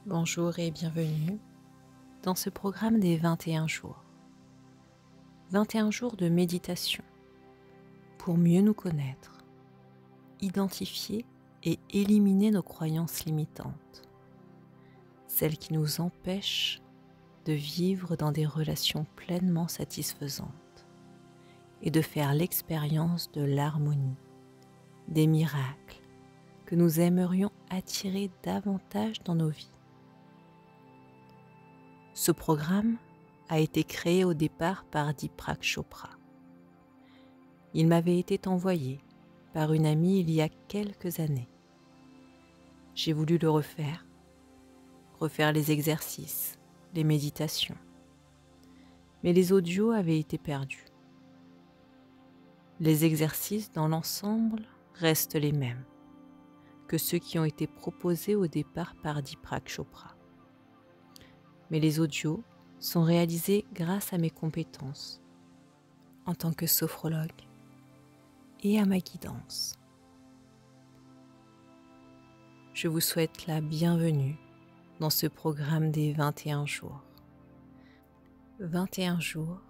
Bonjour et bienvenue dans ce programme des 21 jours. 21 jours de méditation pour mieux nous connaître, identifier et éliminer nos croyances limitantes, celles qui nous empêchent de vivre dans des relations pleinement satisfaisantes et de faire l'expérience de l'harmonie, des miracles que nous aimerions attirer davantage dans nos vies. Ce programme a été créé au départ par Deepak Chopra. Il m'avait été envoyé par une amie il y a quelques années. J'ai voulu le refaire les exercices, les méditations. Mais les audios avaient été perdus. Les exercices dans l'ensemble restent les mêmes que ceux qui ont été proposés au départ par Deepak Chopra. Mais les audios sont réalisés grâce à mes compétences en tant que sophrologue et à ma guidance. Je vous souhaite la bienvenue dans ce programme des 21 jours. 21 jours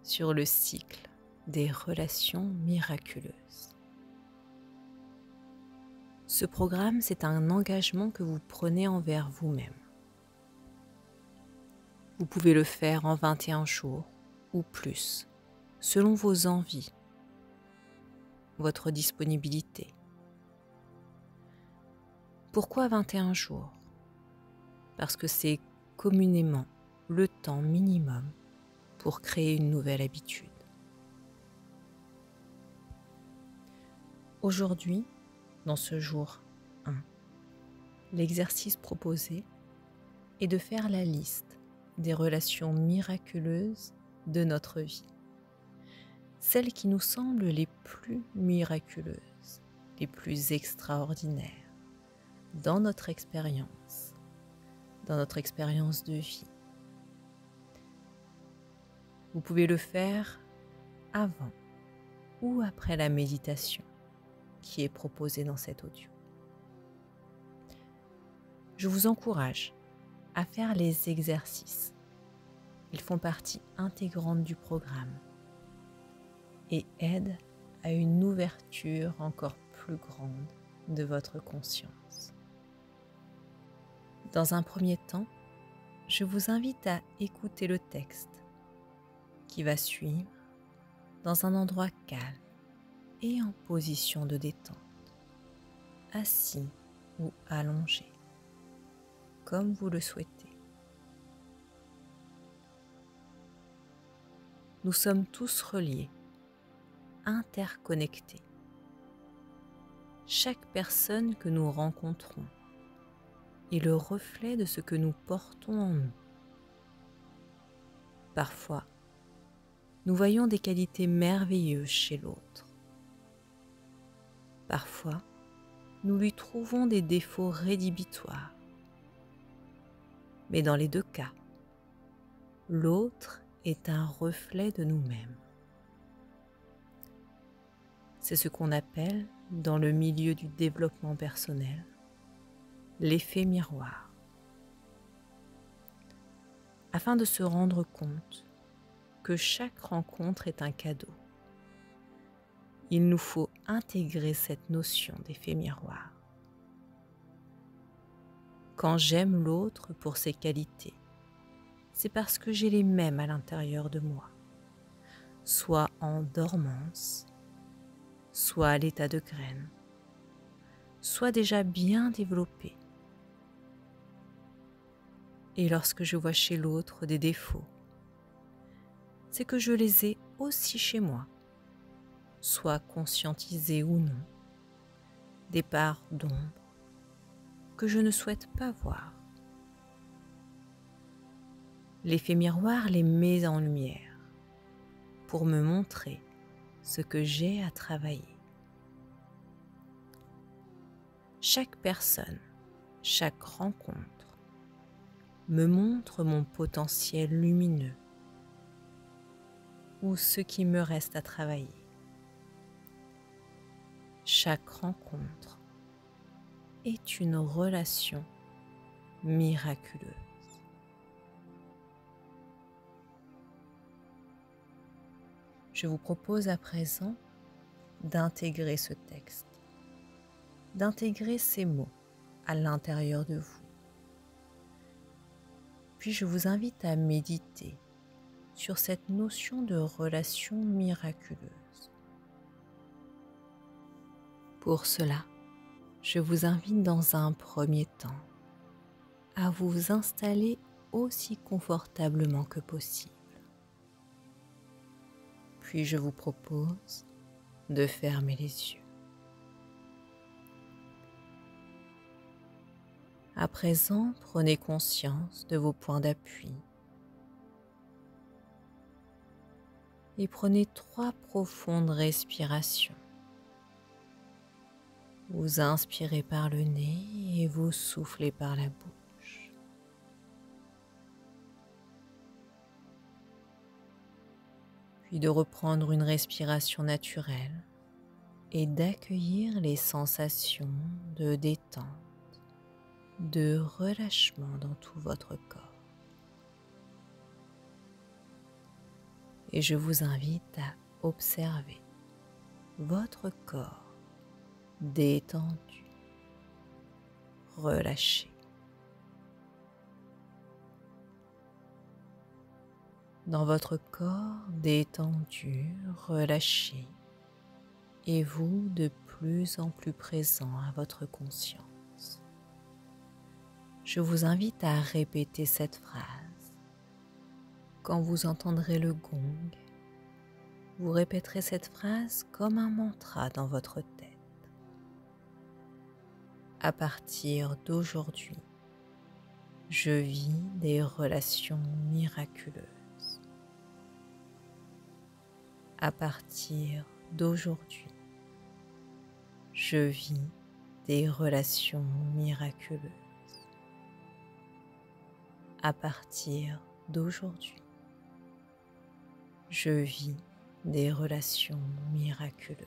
sur le cycle des relations miraculeuses. Ce programme, c'est un engagement que vous prenez envers vous-même. Vous pouvez le faire en 21 jours ou plus, selon vos envies, votre disponibilité. Pourquoi 21 jours? Parce que c'est communément le temps minimum pour créer une nouvelle habitude. Aujourd'hui, dans ce jour 1, l'exercice proposé est de faire la liste des relations miraculeuses de notre vie, celles qui nous semblent les plus miraculeuses, les plus extraordinaires dans notre expérience de vie. Vous pouvez le faire avant ou après la méditation qui est proposée dans cet audio. Je vous encourage à faire les exercices. Ils font partie intégrante du programme et aident à une ouverture encore plus grande de votre conscience. Dans un premier temps, je vous invite à écouter le texte qui va suivre dans un endroit calme et en position de détente, assis ou allongé, comme vous le souhaitez. Nous sommes tous reliés, interconnectés. Chaque personne que nous rencontrons est le reflet de ce que nous portons en nous. Parfois, nous voyons des qualités merveilleuses chez l'autre. Parfois, nous lui trouvons des défauts rédhibitoires. Mais dans les deux cas, l'autre est un reflet de nous-mêmes. C'est ce qu'on appelle, dans le milieu du développement personnel, l'effet miroir. Afin de se rendre compte que chaque rencontre est un cadeau, il nous faut intégrer cette notion d'effet miroir. Quand j'aime l'autre pour ses qualités, c'est parce que j'ai les mêmes à l'intérieur de moi, soit en dormance, soit à l'état de graine, soit déjà bien développé. Et lorsque je vois chez l'autre des défauts, c'est que je les ai aussi chez moi, soit conscientisés ou non, des parts d'ombre que je ne souhaite pas voir. L'effet miroir les met en lumière pour me montrer ce que j'ai à travailler. Chaque personne, chaque rencontre me montre mon potentiel lumineux ou ce qui me reste à travailler. Chaque rencontre est une relation miraculeuse. Je vous propose à présent d'intégrer ce texte, d'intégrer ces mots à l'intérieur de vous. Puis je vous invite à méditer sur cette notion de relation miraculeuse. Pour cela, je vous invite dans un premier temps à vous installer aussi confortablement que possible. Puis je vous propose de fermer les yeux. À présent, prenez conscience de vos points d'appui et prenez 3 profondes respirations. Vous inspirez par le nez et vous soufflez par la bouche. Puis de reprendre une respiration naturelle et d'accueillir les sensations de détente, de relâchement dans tout votre corps. Et je vous invite à observer votre corps détendu, relâché. Dans votre corps détendu, relâché, et vous de plus en plus présent à votre conscience. Je vous invite à répéter cette phrase. Quand vous entendrez le gong, vous répéterez cette phrase comme un mantra dans votre tête. À partir d'aujourd'hui, je vis des relations miraculeuses. À partir d'aujourd'hui, je vis des relations miraculeuses. À partir d'aujourd'hui, je vis des relations miraculeuses.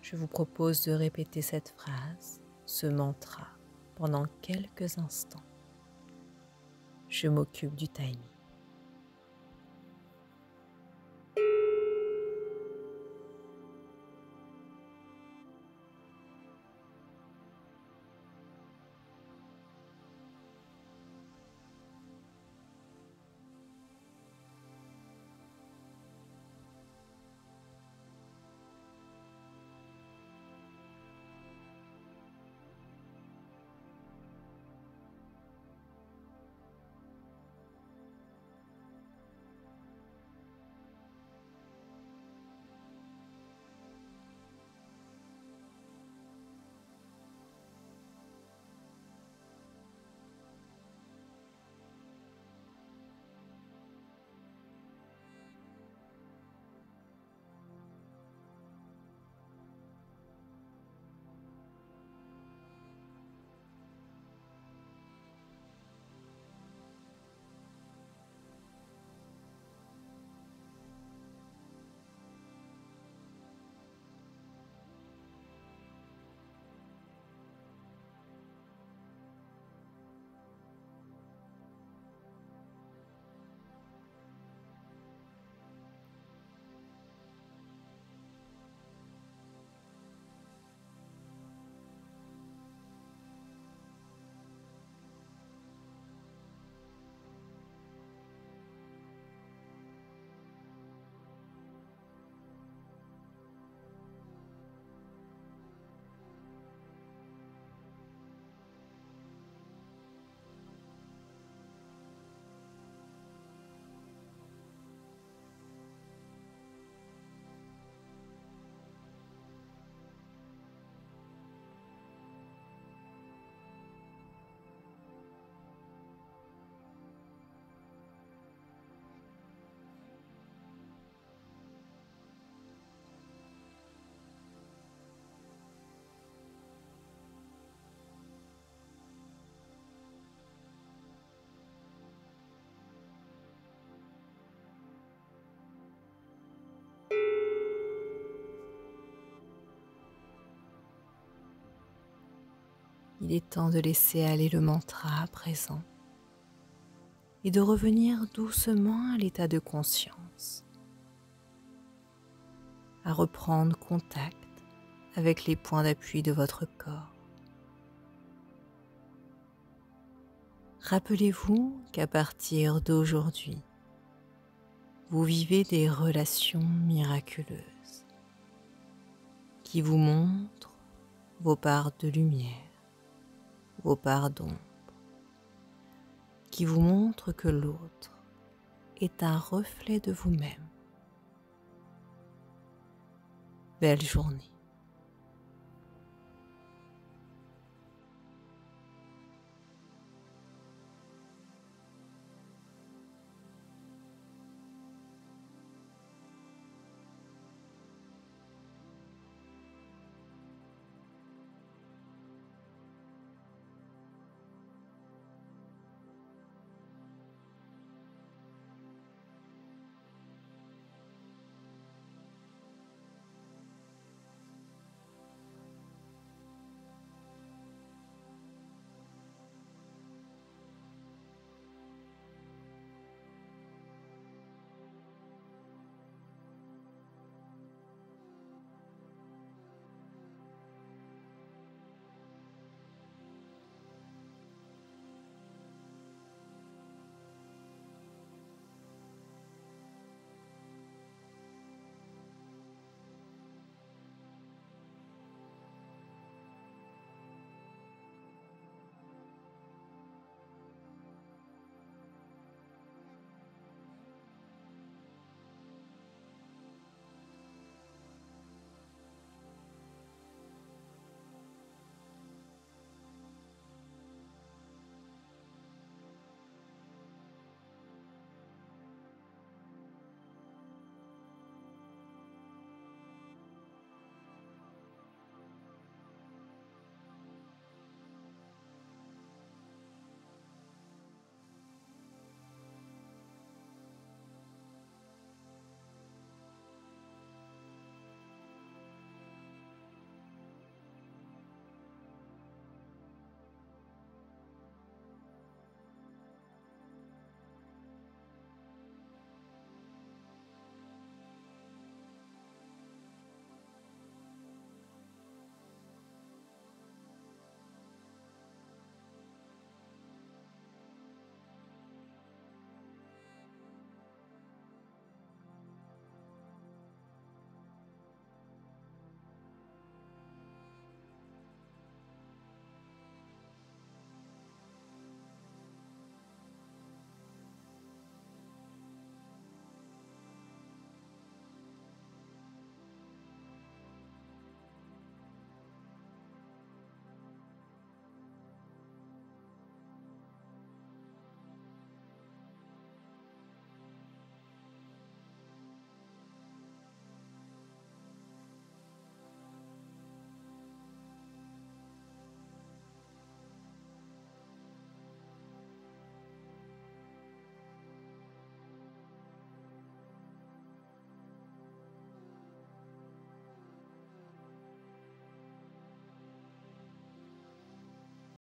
Je vous propose de répéter cette phrase, ce mantra, pendant quelques instants. Je m'occupe du timing. Il est temps de laisser aller le mantra à présent et de revenir doucement à l'état de conscience, à reprendre contact avec les points d'appui de votre corps. Rappelez-vous qu'à partir d'aujourd'hui, vous vivez des relations miraculeuses qui vous montrent vos parts de lumière, vos parts d'ombre, qui vous montrent que l'autre est un reflet de vous-même. Belle journée.